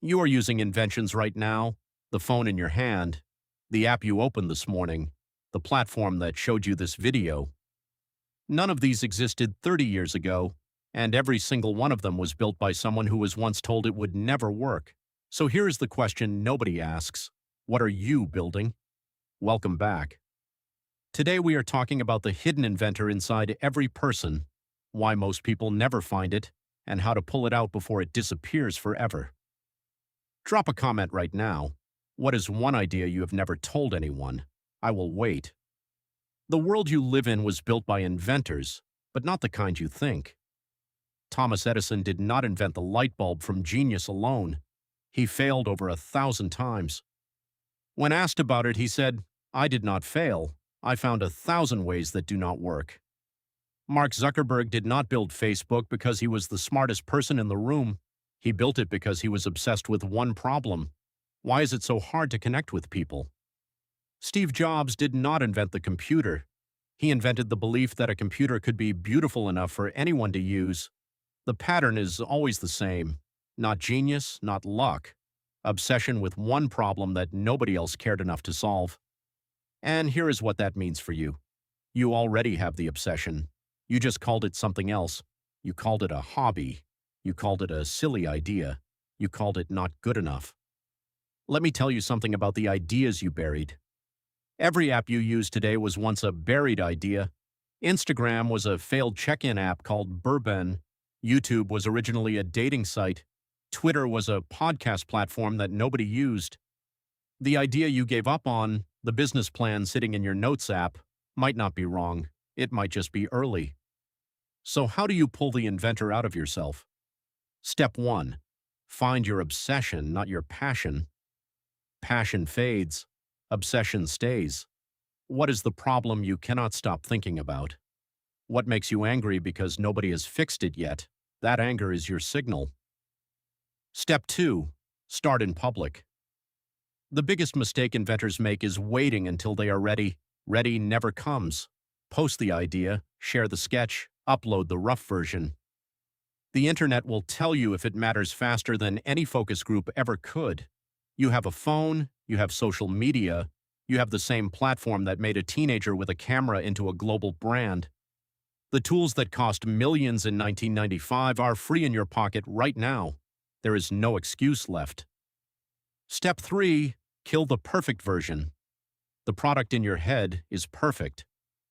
You are using Inventions right now, the phone in your hand, the app you opened this morning, the platform that showed you this video. None of these existed 30 years ago, and every single one of them was built by someone who was once told it would never work. So here is the question nobody asks. What are you building? Welcome back. Today we are talking about the hidden inventor inside every person, why most people never find it, and how to pull it out before it disappears forever. Drop a comment right now. What is one idea you have never told anyone? I will wait. The world you live in was built by inventors, but not the kind you think. Thomas Edison did not invent the light bulb from genius alone. He failed over 1,000 times. When asked about it, he said, "I did not fail. I found 1,000 ways that do not work." Mark Zuckerberg did not build Facebook because he was the smartest person in the room. He built it because he was obsessed with one problem. Why is it so hard to connect with people? Steve Jobs did not invent the computer. He invented the belief that a computer could be beautiful enough for anyone to use. The pattern is always the same. Not genius, not luck. Obsession with one problem that nobody else cared enough to solve. And here is what that means for you. You already have the obsession. You just called it something else. You called it a hobby. You called it a silly idea. You called it not good enough. Let me tell you something about the ideas you buried. Every app you use today was once a buried idea. Instagram was a failed check-in app called Bourbon. YouTube was originally a dating site. Twitter was a podcast platform that nobody used. The idea you gave up on, the business plan sitting in your notes app, might not be wrong. It might just be early. So how do you pull the inventor out of yourself? Step 1. Find your obsession, not your passion. Passion fades. Obsession stays. What is the problem you cannot stop thinking about? What makes you angry because nobody has fixed it yet? That anger is your signal. Step 2. Start in public. The biggest mistake inventors make is waiting until they are ready. Ready never comes. Post the idea, share the sketch, upload the rough version. The internet will tell you if it matters faster than any focus group ever could. You have a phone, you have social media, you have the same platform that made a teenager with a camera into a global brand. The tools that cost millions in 1995 are free in your pocket right now. There is no excuse left. Step 3. Kill the perfect version. The product in your head is perfect.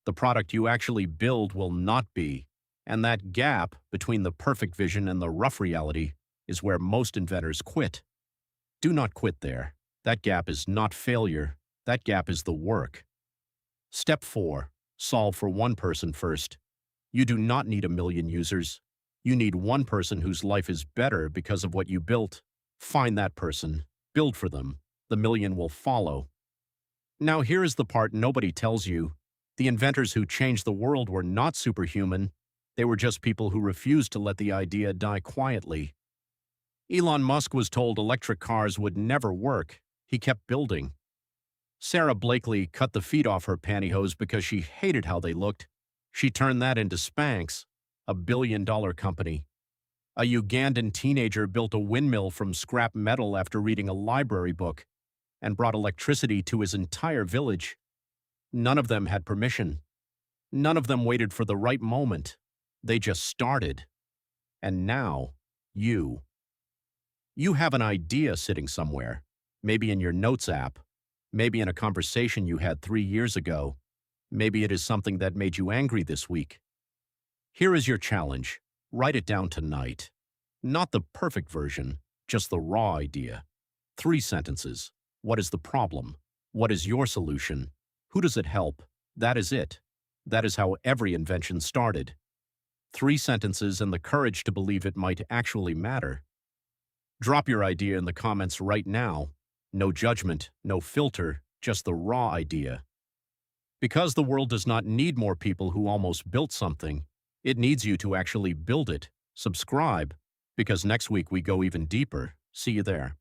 The product you actually build will not be. And that gap between the perfect vision and the rough reality is where most inventors quit. Do not quit there. That gap is not failure. That gap is the work. Step 4. Solve for one person first. You do not need 1,000,000 users. You need one person whose life is better because of what you built. Find that person. Build for them. The million will follow. Now here is the part nobody tells you. The inventors who changed the world were not superhuman. They were just people who refused to let the idea die quietly. Elon Musk was told electric cars would never work. He kept building. Sarah Blakely cut the feet off her pantyhose because she hated how they looked. She turned that into Spanx, a billion-dollar company. A Ugandan teenager built a windmill from scrap metal after reading a library book and brought electricity to his entire village. None of them had permission. None of them waited for the right moment. They just started. And now, you. You have an idea sitting somewhere, maybe in your notes app, maybe in a conversation you had 3 years ago. Maybe it is something that made you angry this week. Here is your challenge. Write it down tonight. Not the perfect version, just the raw idea. 3 sentences. What is the problem? What is your solution? Who does it help? That is it. That is how every invention started. 3 sentences and the courage to believe it might actually matter. Drop your idea in the comments right now. No judgment, no filter, just the raw idea. Because the world does not need more people who almost built something, it needs you to actually build it. Subscribe, because next week we go even deeper. See you there.